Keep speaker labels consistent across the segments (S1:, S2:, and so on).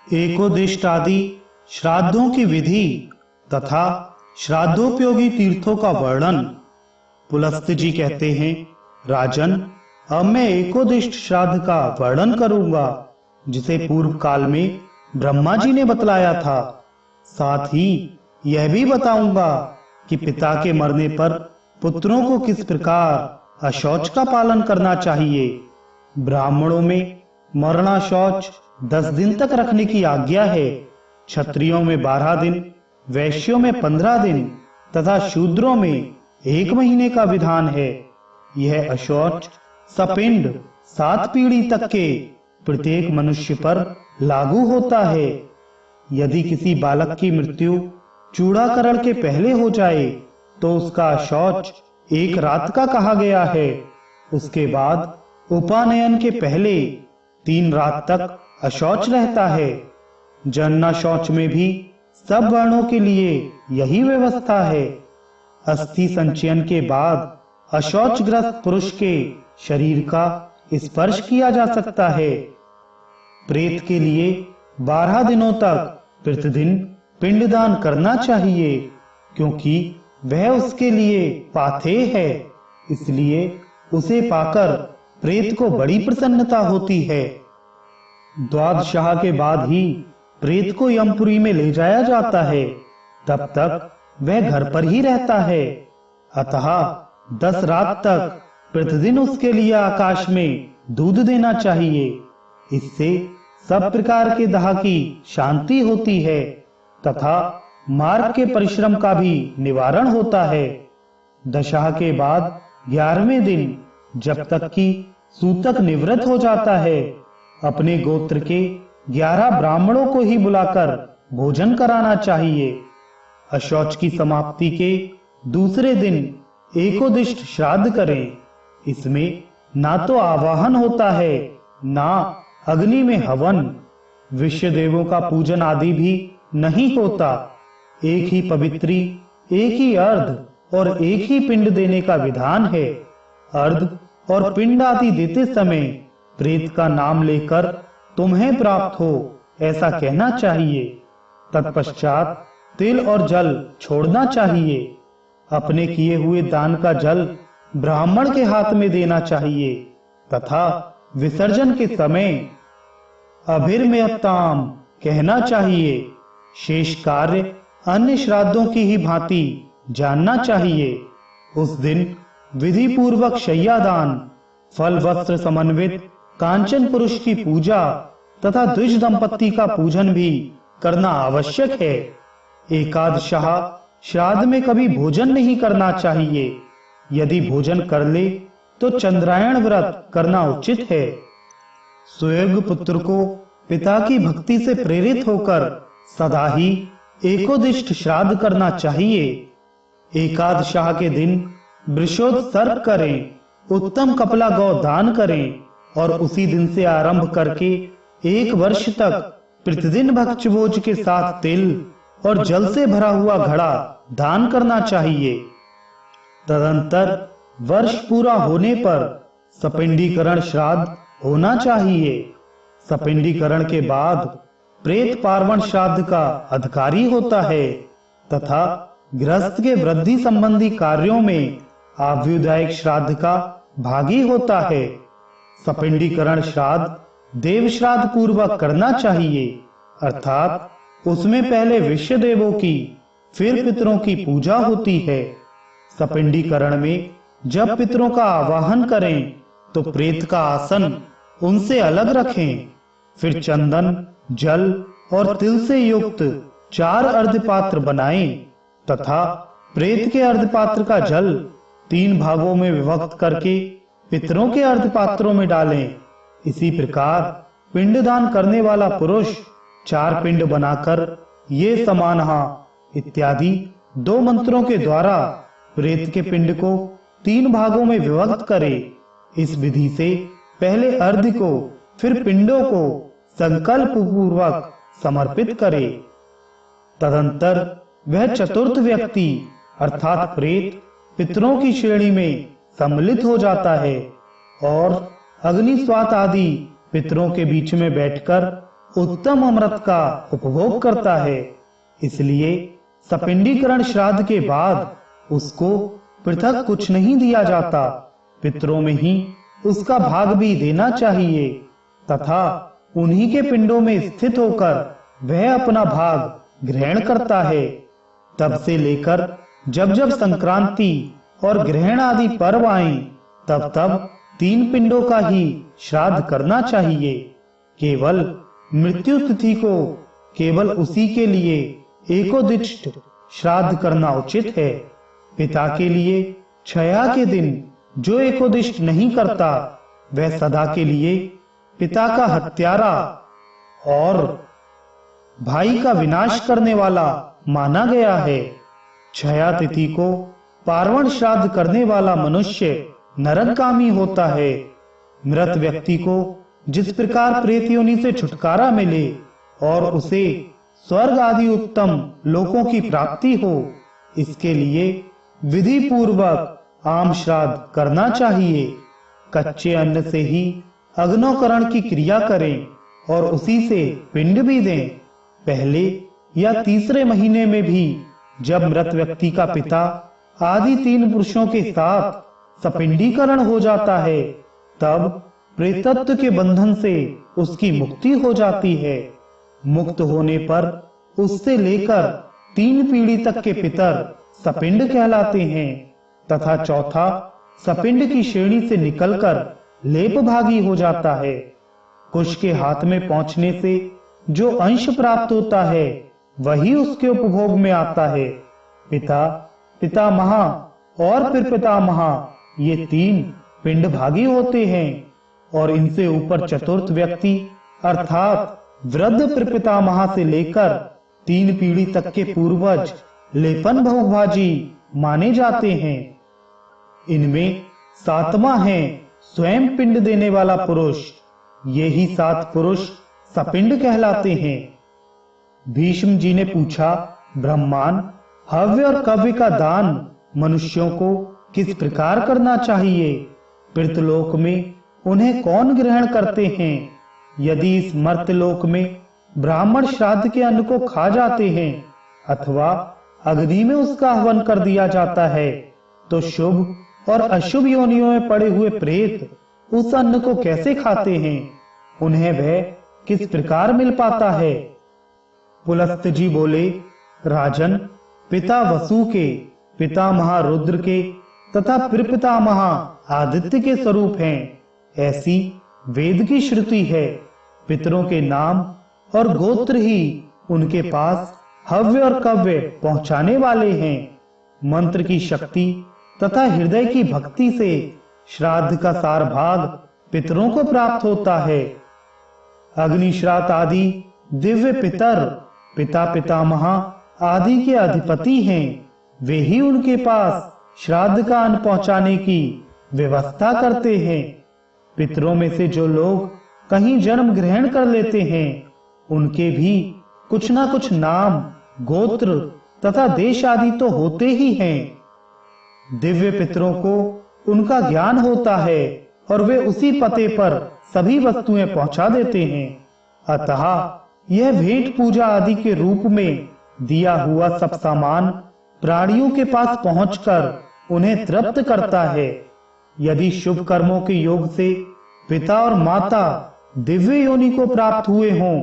S1: एकोदिष्ट आदि श्राद्धों की विधि तथा श्राद्धोपयोगी तीर्थों का वर्णन। पुलस्त जी कहते हैं, राजन, अब मैं एकोदिष्ट श्राद्ध का वर्णन करूंगा जिसे पूर्व काल में ब्रह्मा जी ने बतलाया था। साथ ही यह भी बताऊंगा कि पिता के मरने पर पुत्रों को किस प्रकार अशौच का पालन करना चाहिए। ब्राह्मणों में मरना शौच 10 दिन तक रखने की आज्ञा है, क्षत्रियों में 12 दिन, वैश्यों में 15 दिन तथा शूद्रों में 1 महीने का विधान है। यह अशौच सपिंड 7 पीढ़ी तक के प्रत्येक मनुष्य पर लागू होता है। यदि किसी बालक की मृत्यु चूड़ाकरण के पहले हो जाए तो उसका शौच 1 रात का कहा गया है। उसके बाद उपानयन के पहले 3 रात तक अशौच रहता है। जनना शौच में भी सब वर्णों के लिए यही व्यवस्था है। अस्थि संचयन के बाद अशौचग्रस्त पुरुष के शरीर का स्पर्श किया जा सकता है। प्रेत के लिए 12 दिनों तक प्रतिदिन पिंडदान करना चाहिए, क्योंकि वह उसके लिए पाथेय है। इसलिए उसे पाकर प्रेत को बड़ी प्रसन्नता होती है। द्वादशाह के बाद ही प्रेत को यमपुरी में ले जाया जाता है। तब तक वह घर पर ही रहता है। अतः 10 रात तक प्रतिदिन उसके लिए आकाश में दूध देना चाहिए। इससे सब प्रकार के दाह की शांति होती है तथा मार्ग के परिश्रम का भी निवारण होता है। दशा के बाद 11वें दिन जब तक कि सूतक निवृत्त हो जाता है, अपने गोत्र के 11 ब्राह्मणों को ही बुलाकर भोजन कराना चाहिए। अशौच की समाप्ति के दूसरे दिन एकोदिष्ट श्राद्ध करें। इसमें ना तो आवाहन होता है, ना अग्नि में हवन, विश्व देवों का पूजन आदि भी नहीं होता। एक ही पवित्री, एक ही अर्ध और एक ही पिंड देने का विधान है। अर्ध और पिंड आदि देते समय प्रेत का नाम लेकर तुम्हें प्राप्त हो ऐसा कहना चाहिए। तत्पश्चात तिल और जल छोड़ना चाहिए। अपने किए हुए दान का जल ब्राह्मण के हाथ में देना चाहिए तथा विसर्जन के समय अभिर्मयताम कहना चाहिए। शेष कार्य अन्य श्राद्धों की ही भांति जानना चाहिए। उस दिन विधि पूर्वक शय्यादान, फल वस्त्र समन्वित कांचन पुरुष की पूजा तथा द्विज दंपत्ति का पूजन भी करना आवश्यक है। एकादशाह श्राद्ध में कभी भोजन नहीं करना चाहिए। यदि भोजन कर ले तो चंद्रायण व्रत करना उचित है। सुयोग्य पुत्र को पिता की भक्ति से प्रेरित होकर सदा ही एकोदिष्ट श्राद्ध करना चाहिए। एकादशाह के दिन वृषोत्सर्ग करें, उत्तम कपला गौ दान करें और उसी दिन से आरंभ करके 1 वर्ष तक प्रतिदिन भक्षभोज के साथ तिल और जल से भरा हुआ घड़ा दान करना चाहिए। तदंतर वर्ष पूरा होने पर सपिंडीकरण श्राद्ध होना चाहिए। सपिंडीकरण के बाद प्रेत पार्वण श्राद्ध का अधिकारी होता है तथा गृहस्थ के वृद्धि संबंधी कार्यों में आव्युदायिक श्राद्ध का भागी होता है। सपिंडीकरण श्राद्ध देव श्राद्ध पूर्वक करना चाहिए, अर्थात उसमें पहले विश्व देवों की फिर पितरों की पूजा होती है। सपिंडीकरण में जब पितरों का आवाहन करें तो प्रेत का आसन उनसे अलग रखें। फिर चंदन, जल और तिल से युक्त 4 अर्धपात्र बनाएं तथा प्रेत के अर्धपात्र का जल 3 भागों में विभक्त करके पितरों के अर्धपात्रों में डालें। इसी प्रकार पिंडदान करने वाला पुरुष 4 पिंड बनाकर ये समानहा इत्यादि 2 मंत्रों के द्वारा प्रेत के पिंड को 3 भागों में विभक्त करे। इस विधि से पहले अर्ध को फिर पिंडों को संकल्प पूर्वक समर्पित करे। तदंतर वह चतुर्थ व्यक्ति अर्थात प्रेत पितरों की श्रेणी में सम्मिलित हो जाता है और अग्नि स्वात आदि पितरों के बीच में बैठकर उत्तम अमृत का उपभोग करता है। इसलिए सपिंडीकरण श्राद्ध के बाद उसको पृथक कुछ नहीं दिया जाता, पितरों में ही उसका भाग भी देना चाहिए तथा उन्हीं के पिंडों में स्थित होकर वह अपना भाग ग्रहण करता है। तब से लेकर जब जब संक्रांति और ग्रहण आदि पर्व आए तब तब 3 पिंडों का ही श्राद्ध करना चाहिए। केवल मृत्यु तिथि को केवल उसी के लिए एकोदिष्ट श्राद्ध करना उचित है। पिता के लिए क्षया के दिन जो एकोदिष्ट नहीं करता वह सदा के लिए पिता का हत्यारा और भाई का विनाश करने वाला माना गया है। क्षया तिथि को पार्वण श्राद्ध करने वाला मनुष्य नरकगामी होता है। मृत व्यक्ति को जिस प्रकार प्रेत योनि से छुटकारा मिले और उसे स्वर्ग आदि उत्तम लोकों की प्राप्ति हो, इसके लिए विधि पूर्वक आम श्राद्ध करना चाहिए। कच्चे अन्न से ही अग्नोकरण की क्रिया करें और उसी से पिंड भी दें। पहले या तीसरे महीने में भी जब मृत व्यक्ति का पिता आदि 3 पुरुषों के साथ सपिंडीकरण हो जाता है तब प्रेतत्व के बंधन से उसकी मुक्ति हो जाती है। मुक्त होने पर उससे लेकर 3 पीढ़ी तक के पितर सपिंड कहलाते हैं तथा चौथा सपिंड की श्रेणी से निकलकर लेप भागी हो जाता है। कुश के हाथ में पहुंचने से जो अंश प्राप्त होता है वही उसके उपभोग में आता है। पिता, पितामह और फिर पितामह ये 3 पिंड भागी होते हैं और इनसे ऊपर चतुर्थ व्यक्ति अर्थात वृद्ध पितामह से लेकर 3 पीढ़ी तक के पूर्वज लेपन बहुभाजी माने जाते हैं। इनमें 7वां है स्वयं पिंड देने वाला पुरुष। ये ही 7 पुरुष सपिंड कहलाते हैं। भीष्म जी ने पूछा, ब्रह्मान, हव्य और कव्य का दान मनुष्यों को किस प्रकार करना चाहिए? पितृलोक में उन्हें कौन ग्रहण करते हैं? यदि इस मर्त्यलोक में ब्राह्मण श्राद्ध के अन्न को खा जाते हैं अथवा अग्नि में उसका हवन कर दिया जाता है तो शुभ और अशुभ योनियों में पड़े हुए प्रेत उस अन्न को कैसे खाते हैं? उन्हें वह किस प्रकार मिल पाता है? पुलस्त जी बोले, राजन, पिता वसु के, पितामह रुद्र के तथा फिर पितामह आदित्य के स्वरूप हैं। ऐसी वेद की श्रुति है। पितरों के नाम और गोत्र ही उनके पास हव्य और कव्य पहुंचाने वाले हैं। मंत्र की शक्ति तथा हृदय की भक्ति से श्राद्ध का सार भाग पितरों को प्राप्त होता है। अग्नि श्राद्ध आदि दिव्य पितर पिता पितामह आदि के अधिपति हैं। वे ही उनके पास श्राद्ध का अन्न पहुंचाने की व्यवस्था करते हैं। पितरों में से जो लोग कहीं जन्म ग्रहण कर लेते हैं उनके भी कुछ ना कुछ नाम, गोत्र तथा देश आदि तो होते ही हैं। दिव्य पितरों को उनका ज्ञान होता है और वे उसी पते पर सभी वस्तुएं पहुंचा देते हैं। अतः यह भेंट पूजा आदि के रूप में दिया हुआ सब सामान प्राणियों के पास पहुंचकर उन्हें तृप्त करता है। यदि शुभ कर्मों के योग से पिता और माता दिव्य योनि को प्राप्त हुए हों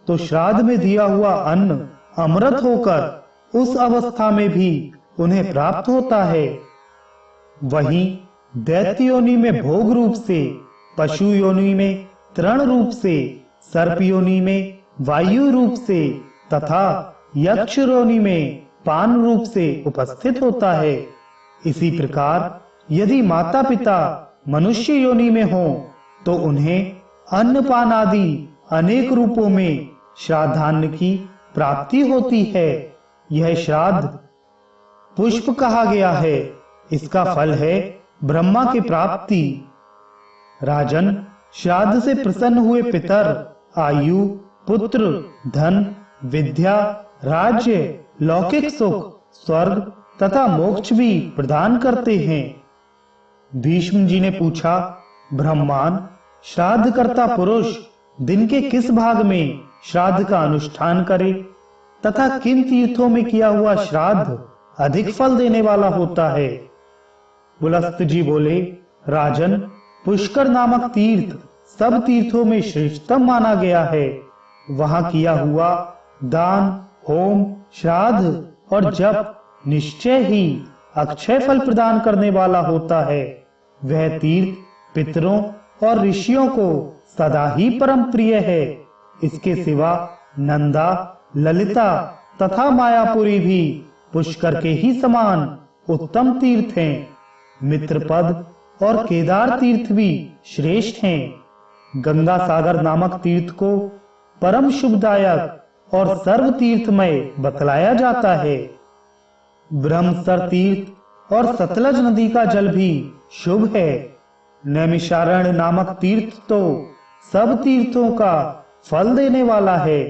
S1: तो श्राद्ध में दिया हुआ अन्न अमृत होकर उस अवस्था में भी उन्हें प्राप्त होता है। वहीं दैत्य योनि में भोग रूप से, पशु योनि में तृण रूप से, सर्प योनि में वायु रूप से तथा यक्ष योनि में पान रूप से उपस्थित होता है। इसी प्रकार यदि माता पिता मनुष्य योनि में हो तो उन्हें अन्न पान आदि अनेक रूपों में श्राद्धान्न की प्राप्ति होती है। यह श्राद्ध पुष्प कहा गया है। इसका फल है ब्रह्मा की प्राप्ति। राजन, श्राद्ध से प्रसन्न हुए पितर आयु, पुत्र, धन, विद्या, राज्य, लौकिक सुख, स्वर्ग तथा मोक्ष भी प्रदान करते हैं। भीष्म जी ने पूछा, ब्रह्मान, श्राद्ध करता पुरुष दिन के किस भाग में श्राद्ध का अनुष्ठान करे तथा किन तीर्थों में किया हुआ श्राद्ध अधिक फल देने वाला होता है। पुलस्त जी बोले, राजन, पुष्कर नामक तीर्थ सब तीर्थों में श्रेष्ठतम माना गया है। वहां किया हुआ दान, होम, श्राद्ध और जप निश्चय ही अक्षय फल प्रदान करने वाला होता है। वह तीर्थ पितरों और ऋषियों को सदा ही परम प्रिय है। इसके सिवा नंदा, ललिता तथा मायापुरी भी पुष्कर के ही समान उत्तम तीर्थ हैं। मित्रपद और केदार तीर्थ भी श्रेष्ठ हैं। गंगा सागर नामक तीर्थ को परम शुभदायक और सर्व तीर्थमय बतलाया जाता है। ब्रह्मसर तीर्थ और सतलज नदी का जल भी शुभ है। नैमिषारण्य नामक तीर्थ तो सब तीर्थों का फल देने वाला है।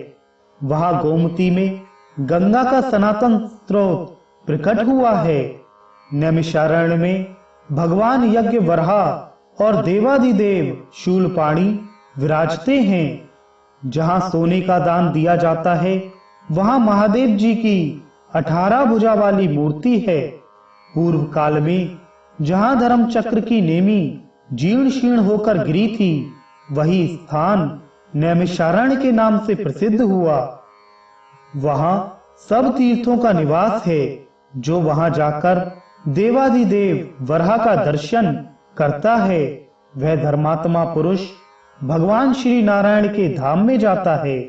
S1: वहां गोमती में गंगा का सनातन स्रोत प्रकट हुआ है। नैमिषारण्य में भगवान यज्ञ वराह और देवादिदेव शूलपाणी विराजते हैं। जहां सोने का दान दिया जाता है वहां महादेव जी की 18 भुजा वाली मूर्ति है। पूर्व काल में जहां धर्म चक्र की नेमी जीर्ण शीर्ण होकर गिरी थी, वही स्थान नैमिषारण्य के नाम से प्रसिद्ध हुआ। वहां सब तीर्थों का निवास है। जो वहां जाकर देवादिदेव वराह का दर्शन करता है, वह धर्मात्मा पुरुष भगवान श्री नारायण के धाम में जाता है।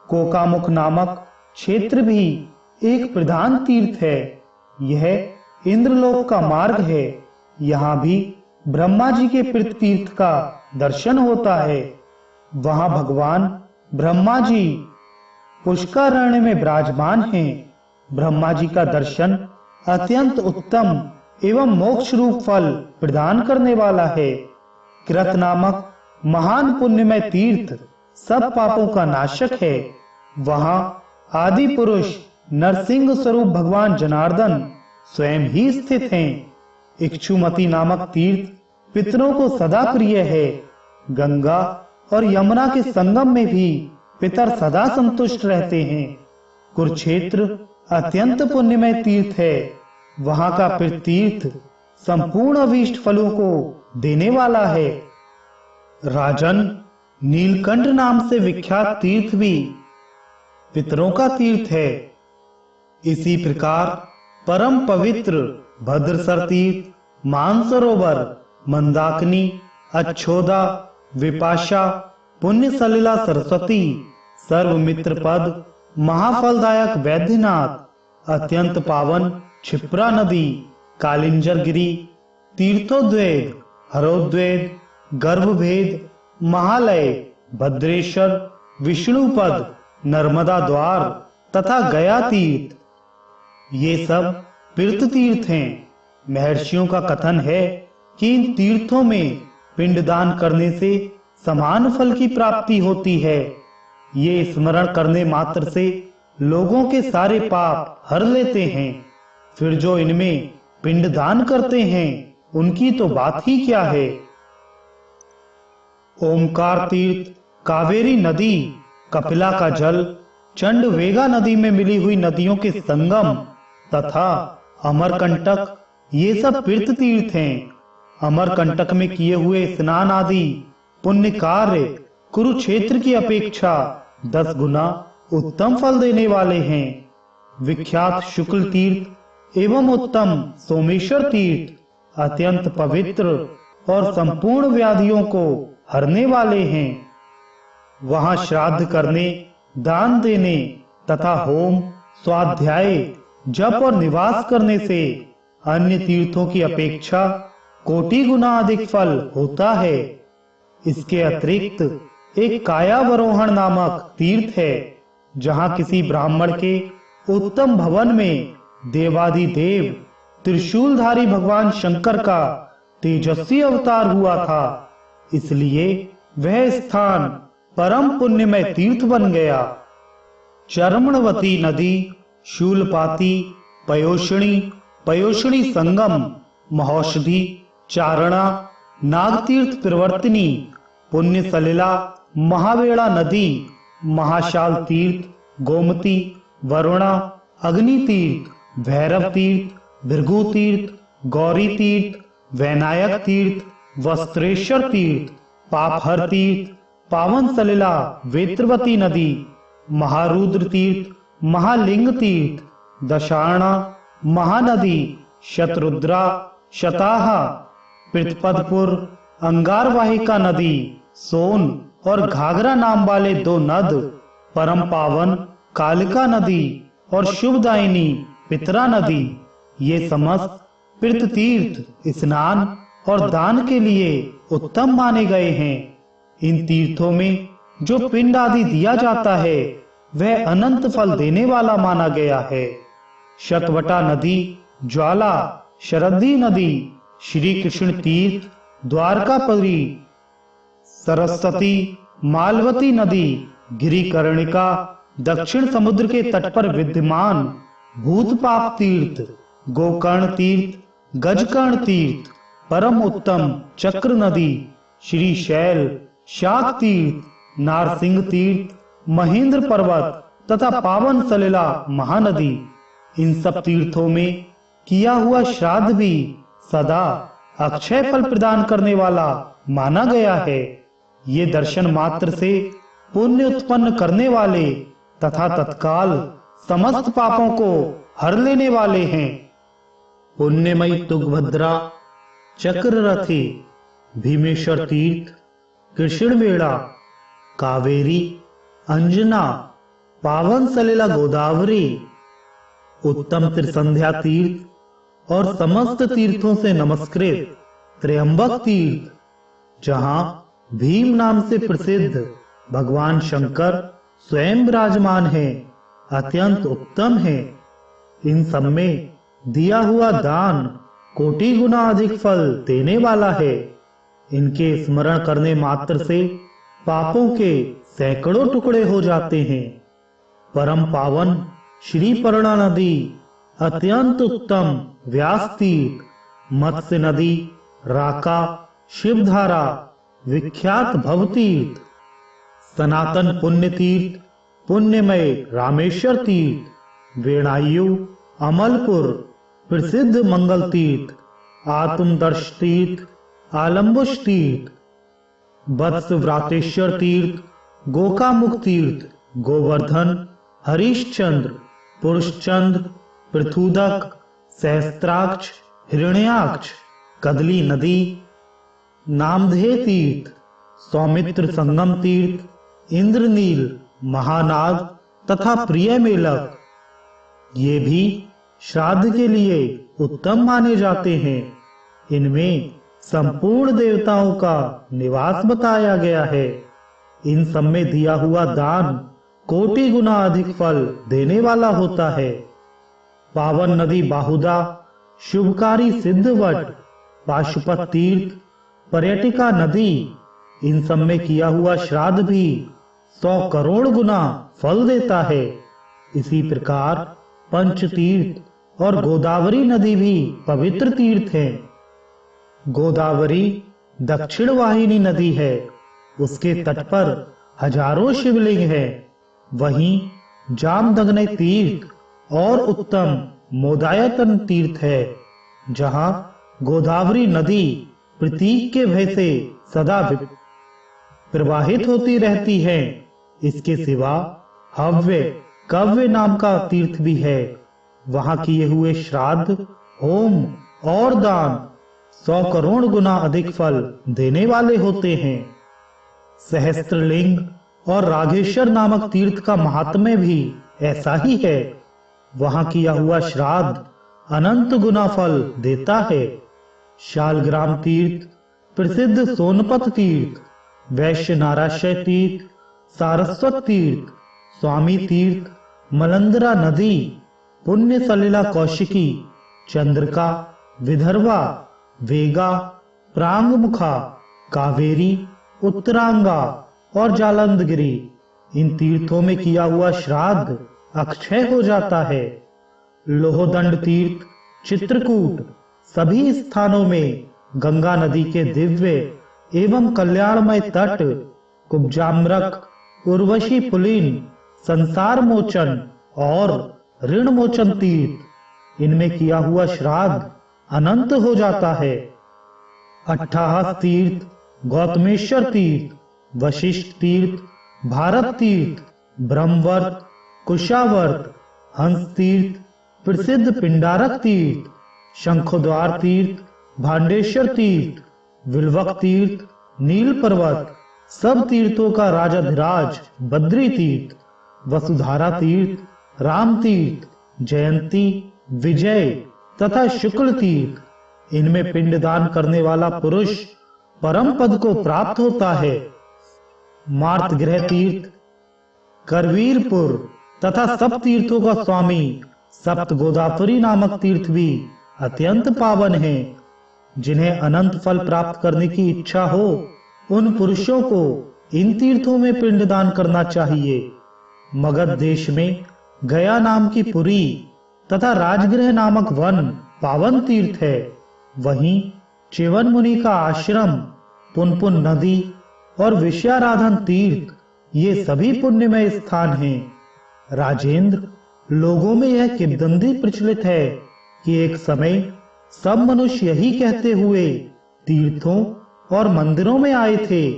S1: कोकामुख नामक क्षेत्र भी एक प्रधान तीर्थ है। यह इंद्रलोक का मार्ग है। यहाँ भी ब्रह्मा जी के पितृ तीर्थ का दर्शन होता है। वहां भगवान ब्रह्मा जी पुष्करण्य में विराजमान हैं। ब्रह्मा जी का दर्शन अत्यंत उत्तम एवं मोक्ष रूप फल प्रदान करने वाला है। कृत नामक महान पुण्यमय तीर्थ सब पापों का नाशक है। वहां आदि पुरुष नरसिंह स्वरूप भगवान जनार्दन स्वयं ही स्थित हैं। इक्षुमती नामक तीर्थ पितरों को सदा प्रिय है। गंगा और यमुना के संगम में भी पितर सदा संतुष्ट रहते हैं। कुरुक्षेत्र अत्यंत पुण्यमय तीर्थ है। वहां का तीर्थ संपूर्ण अभीष्ट फलों को देने वाला है। राजन, नीलकंठ नाम से विख्यात तीर्थ भी पितरों का तीर्थ है। इसी प्रकार परम पवित्र भद्रसर तीर्थ, मानसरोवर, मंदाकिनी, अच्छोदा, विपाशा, पुण्य सलिला सरस्वती, सर्वमित्र पद, महाफलदायक वैद्यनाथ, अत्यंत पावन क्षिप्रा नदी, कालिंजर गिरी, तीर्थोद्वेद, हरोद्वेद, गर्भभेद, महालय, भद्रेश्वर, विष्णुपद, नर्मदा द्वार तथा गया तीर्थ, ये सब तीर्थ तीर्थ हैं। महर्षियों का कथन है कि इन तीर्थों में पिंडदान करने से समान फल की प्राप्ति होती है। ये स्मरण करने मात्र से लोगों के सारे पाप हर लेते हैं। फिर जो इनमें पिंडदान करते हैं उनकी तो बात ही क्या है। ओमकार तीर्थ, कावेरी नदी, कपिला का जल, चंडवेगा नदी में मिली हुई नदियों के संगम तथा अमरकंटक, ये सब तीर्थ तीर्थ हैं। अमरकंटक में किए हुए स्नान आदि पुण्य कार्य कुरुक्षेत्र की अपेक्षा 10 गुना उत्तम फल देने वाले हैं। विख्यात शुक्ल तीर्थ एवं उत्तम सोमेश्वर तीर्थ अत्यंत पवित्र और संपूर्ण व्याधियों को हरने वाले हैं। वहां श्राद्ध करने, दान देने तथा होम, स्वाध्याय, जप और निवास करने से अन्य तीर्थों की अपेक्षा कोटि गुना अधिक फल होता है। इसके अतिरिक्त एक कायावरोहण नामक तीर्थ है, जहां किसी ब्राह्मण के उत्तम भवन में देवादिदेव त्रिशूलधारी भगवान शंकर का तेजस्वी अवतार हुआ था। इसलिए वह स्थान परम पुण्यमय तीर्थ बन गया। चर्मणवती नदी, शूलपाती, पयोषणी संगम, महौषधि, चारणा, नागतीर्थ प्रवर्तिनी, पुण्य सलिला, महावेड़ा नदी, महाशाल तीर्थ, गोमती, वरुणा, अग्नि तीर्थ, भैरव तीर्थ, भृगु तीर्थ, गौरी तीर्थ, वैनायक तीर्थ, वस्त्रेश्वर तीर्थ, पापहर तीर्थ, पावन सलिला वेत्रवती नदी, महारुद्र तीर्थ, महालिंग तीर्थ, दशार्णा, महानदी, शतरुद्रा, शताहा, पृथपदपुर, अंगारवाहिका नदी, सोन और घाघरा नाम वाले 2 नद, परम पावन कालिका नदी और शुभदायिनी पितरा नदी, ये समस्त पृथ तीर्थ स्नान और दान के लिए उत्तम माने गए हैं। इन तीर्थों में जो पिंड आदि दिया जाता है वह अनंत फल देने वाला माना गया है। शतवटा नदी, ज्वाला, शरदी नदी, श्री कृष्ण तीर्थ, द्वारकापुरी, सरस्वती, मालवती नदी, गिरिकर्णिका, दक्षिण समुद्र के तट पर विद्यमान भूतपाप तीर्थ, गोकर्ण तीर्थ, गजकर्ण तीर्थ, परम उत्तम चक्र नदी, श्री शैल, शाक तीर्थ, नारसिंह तीर्थ, महेंद्र पर्वत तथा पावन सलिला महानदी, इन सब तीर्थों में किया हुआ श्राद्ध भी सदा अक्षय फल प्रदान करने वाला माना गया है। ये दर्शन मात्र से पुण्य उत्पन्न करने वाले तथा तत्काल समस्त पापों को हर लेने वाले हैं। पुण्यमयी तुंगभद्रा, चक्ररथी, भीमेश्वर तीर्थ, कृष्णवेड़ा, कावेरी, अंजना, पावन सलिला गोदावरी, उत्तम त्रिसंध्या तीर्थ और समस्त तीर्थों से नमस्कृत त्र्यंबक तीर्थ, जहां भीम नाम से प्रसिद्ध भगवान शंकर स्वयं विराजमान है, अत्यंत उत्तम है। इन सब में दिया हुआ दान कोटि गुना अधिक फल देने वाला है। इनके स्मरण करने मात्र से पापों के सैकड़ों टुकड़े हो जाते हैं। परम पावन श्री पर्णा नदी, अत्यंत उत्तम व्यास तीर्थ, मत्स्य नदी, राका, शिवधारा, विख्यात भव तीर्थ, सनातन पुण्य तीर्थ, पुण्यमय रामेश्वर तीर्थ, वेणायु, अमलपुर, प्रसिद्ध मंगल तीर्थ, आत्मदर्श तीर्थ, आलम्बुश तीर्थ, वत्स व्रातेश्वर तीर्थ, गोकामुख तीर्थ, गोवर्धन, हरीशचंद्र, पुरुषचंद्र, पृथुदक, सहस्त्राक्ष, हिरण्याक्ष, कदली नदी, नामधेय तीर्थ, सौमित्र संगम तीर्थ, इंद्रनील, महानाग तथा प्रिय मेलक, ये भी श्राद्ध के लिए उत्तम माने जाते हैं। इनमें संपूर्ण देवताओं का निवास बताया गया है। इन सब में दिया हुआ दान कोटि गुना अधिक फल देने वाला होता है। पावन नदी बाहुदा, शुभकारी सिद्धवट, पाशुपत तीर्थ, पर्यटिका नदी, इन सब में किया हुआ श्राद्ध भी 100 करोड़ गुना फल देता है। इसी प्रकार पंचतीर्थ और गोदावरी नदी भी पवित्र तीर्थ है। गोदावरी दक्षिण वाहिनी नदी है। उसके तट पर हजारों शिवलिंग है। वहीं जामदग्नि तीर्थ और उत्तम मोदायतन तीर्थ है, जहां गोदावरी नदी प्रतीक के भय से सदा प्रवाहित होती रहती है। इसके सिवा हव्य कव्य नाम का तीर्थ भी है। वहां किए हुए श्राद्ध, होम और दान 100 करोड़ गुना अधिक फल देने वाले होते हैं। सहस्त्रलिंग और राघेश्वर नामक तीर्थ का महात्म्य भी ऐसा ही है। वहां किया हुआ श्राद्ध अनंत गुना फल देता है। शालग्राम तीर्थ, प्रसिद्ध सोनपत तीर्थ, वैश्य नाराशय तीर्थ, सारस्वत तीर्थ, स्वामी तीर्थ, मलंदरा नदी, पुण्य सलिला कौशिकी, चंद्रका, विदर्भा, वेगा, प्रांगमुखा, कावेरी, उत्तरांगा और जालंधगिरी, इन तीर्थों में किया हुआ श्राद्ध अक्षय हो जाता है। लोहदंड तीर्थ, चित्रकूट, सभी स्थानों में गंगा नदी के दिव्य एवं कल्याणमय तट, कुब्जाम्रक, उर्वशी पुलिन, संसार मोचन और ऋण मोचन तीर्थ, इनमें किया हुआ श्राद्ध अनंत हो जाता है। अट्ठाहस तीर्थ, गौतमेश्वर तीर्थ, वशिष्ठ तीर्थ, भारत तीर्थ, ब्रह्मवर्त, कुशावर्त, हंस तीर्थ, प्रसिद्ध पिंडारक तीर्थ, शंखद्वार तीर्थ, भांडेश्वर तीर्थ, विल्वक तीर्थ, नील पर्वत, सब तीर्थों का राजाधिराज बद्री तीर्थ, वसुधारा तीर्थ, राम तीर्थ, जयंती, विजय तथा शुक्ल तीर्थ, इनमें पिंडदान करने वाला पुरुष परम पद को प्राप्त होता है। मार्तगृह तीर्थ, करवीरपुर तथा सब तीर्थों का स्वामी सप्त गोदावरी नामक तीर्थ भी अत्यंत पावन है। जिन्हें अनंत फल प्राप्त करने की इच्छा हो, उन पुरुषों को इन तीर्थों में पिंडदान करना चाहिए। मगध देश में गया नाम की पुरी तथा राजगृह नामक वन पावन तीर्थ है। वहीं च्यवन मुनि का आश्रम, पुनपुन नदी और विषयाराधन तीर्थ, ये सभी पुण्यमय स्थान हैं। राजेंद्र, लोगों में यह किंवदंती प्रचलित है कि एक समय सब मनुष्य यही कहते हुए तीर्थों और मंदिरों में आए थे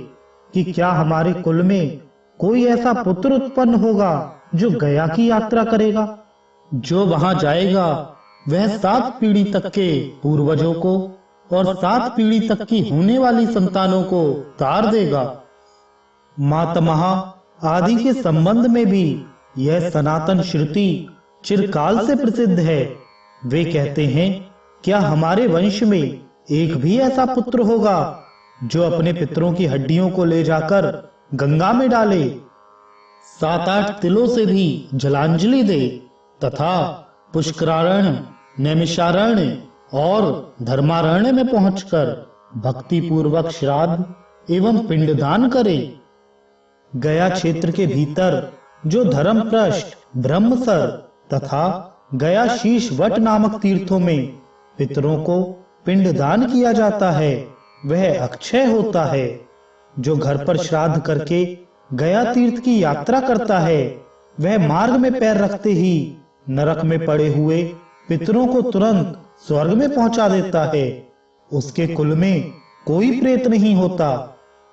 S1: कि क्या हमारे कुल में कोई ऐसा पुत्र उत्पन्न होगा जो गया की यात्रा करेगा। जो वहां जाएगा वह 7 पीढ़ी तक के पूर्वजों को और 7 पीढ़ी तक की होने वाली संतानों को तार देगा। मातमहा आदि के संबंध में भी यह सनातन श्रुति चिरकाल से प्रसिद्ध है। वे कहते हैं, क्या हमारे वंश में एक भी ऐसा पुत्र होगा जो अपने पितरों की हड्डियों को ले जाकर गंगा में डाले, 7-8 तिलों से भी जलांजलि दे तथा पुष्करारण्य, नैमिषारण्य और धर्मारण्य में पहुंचकर भक्ति पूर्वक श्राद्ध एवं पिंडदान करे। गया क्षेत्र के भीतर जो धर्मप्रष्ट, ब्रह्मसर तथा गया शीश वट नामक तीर्थों में पितरों को पिंडदान किया जाता है, वह अक्षय होता है। जो घर पर श्राद्ध करके गया तीर्थ की यात्रा करता है, वह मार्ग में पैर रखते ही नरक में पड़े हुए पितरों को तुरंत स्वर्ग में पहुंचा देता है। उसके कुल में कोई प्रेत नहीं होता।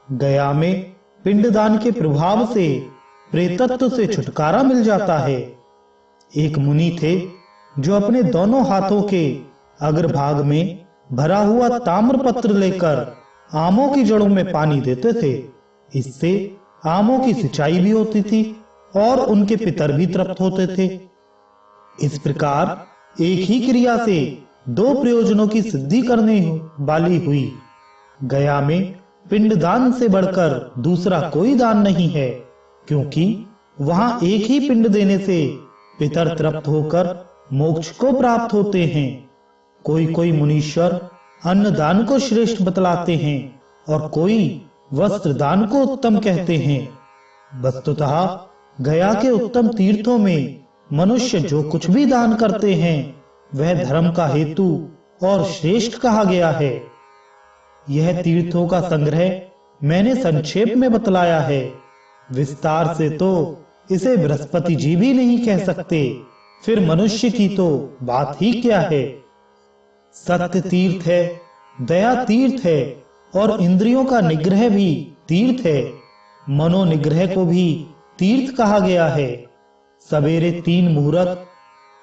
S1: गया में पिंडदान के प्रभाव से प्रेतत्व से छुटकारा मिल जाता है। एक मुनि थे जो अपने दोनों हाथों के अग्रभाग में भरा हुआ ताम्र पत्र लेकर आमों की जड़ों में पानी देते थे। इससे आमों की सिंचाई भी होती थी और उनके पितर भी तृप्त होते थे। इस प्रकार एक ही क्रिया से 2 प्रयोजनों की सिद्धि करने वाली हुई। गया में पिंडदान से बढ़कर दूसरा कोई दान नहीं है, क्योंकि वहां एक ही पिंड देने से पितर तृप्त होकर मोक्ष को प्राप्त होते हैं। कोई कोई मुनीश्वर अन्नदान को श्रेष्ठ बतलाते हैं और कोई वस्त्र दान को उत्तम कहते हैं। वस्तुतः गया के उत्तम तीर्थों में मनुष्य जो कुछ भी दान करते हैं वह धर्म का हेतु और श्रेष्ठ कहा गया है। यह तीर्थों का संग्रह मैंने संक्षेप में बतलाया है। विस्तार से तो इसे बृहस्पति जी भी नहीं कह सकते, फिर मनुष्य की तो बात ही क्या है। सत्य तीर्थ है, दया तीर्थ है और इंद्रियों का निग्रह भी तीर्थ है। मनोनिग्रह को भी तीर्थ कहा गया है। सवेरे 3 मुहूर्त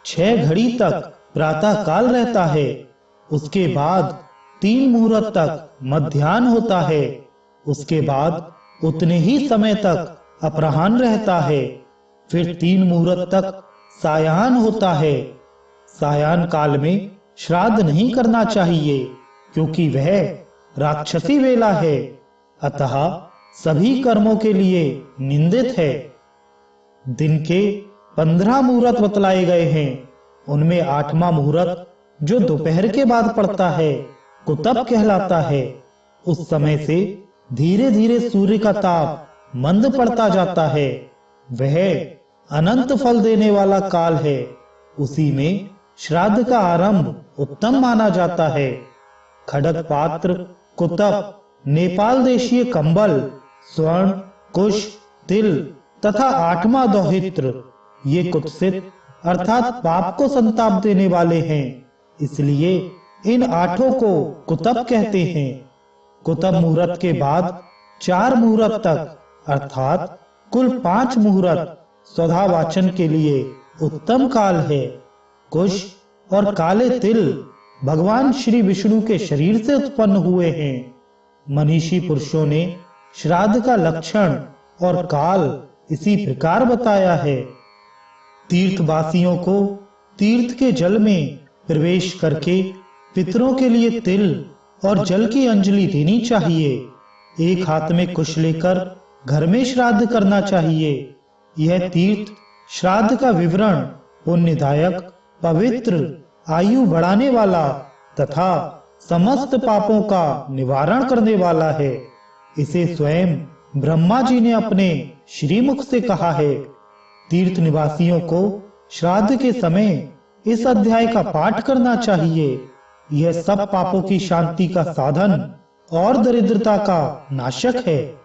S1: 6 घड़ी तक प्रातः काल रहता है। उसके बाद 3 मुहूर्त तक मध्याह्न होता है। उसके बाद उतने ही समय तक अपराह्न रहता है। फिर 3 मुहूर्त तक सायाह्न होता है। सायाह्न काल में श्राद्ध नहीं करना चाहिए, क्योंकि वह राक्षसी वेला है, अतः सभी कर्मों के लिए निंदित है। दिन के 15 मुहूर्त बतलाए गए हैं। उनमें 8वां मुहूर्त जो दोपहर के बाद पड़ता है कुतप कहलाता है। उस समय से धीरे धीरे सूर्य का ताप मंद पड़ता जाता है। वह अनंत फल देने वाला काल है। उसी में श्राद्ध का आरंभ उत्तम माना जाता है। खड़ग पात्र, कुतप, नेपाल देशीय कंबल, स्वर्ण, कुश, तिल तथा 8वां दौहित्र, ये कुत्सित अर्थात पाप को संताप देने वाले हैं। इसलिए इन 8 को कुतब कहते हैं। कुतब मुहूर्त के बाद 4 मुहूर्त तक अर्थात कुल 5 मुहूर्त सौधावाचन के लिए उत्तम काल है। कुश और काले तिल भगवान श्री विष्णु के शरीर से उत्पन्न हुए हैं। मनीषी पुरुषों ने श्राद्ध का लक्षण और काल इसी प्रकार बताया है। तीर्थवासियों को तीर्थ के जल में प्रवेश करके पितरों के लिए तिल और जल की अंजलि देनी चाहिए। एक हाथ में कुश लेकर घर में श्राद्ध करना चाहिए। यह तीर्थ श्राद्ध का विवरण पुण्यदायक, पवित्र, आयु बढ़ाने वाला तथा समस्त पापों का निवारण करने वाला है। इसे स्वयं ब्रह्मा जी ने अपने श्रीमुख से कहा है। तीर्थ निवासियों को श्राद्ध के समय इस अध्याय का पाठ करना चाहिए। यह सब पापों की शांति का साधन और दरिद्रता का नाशक है।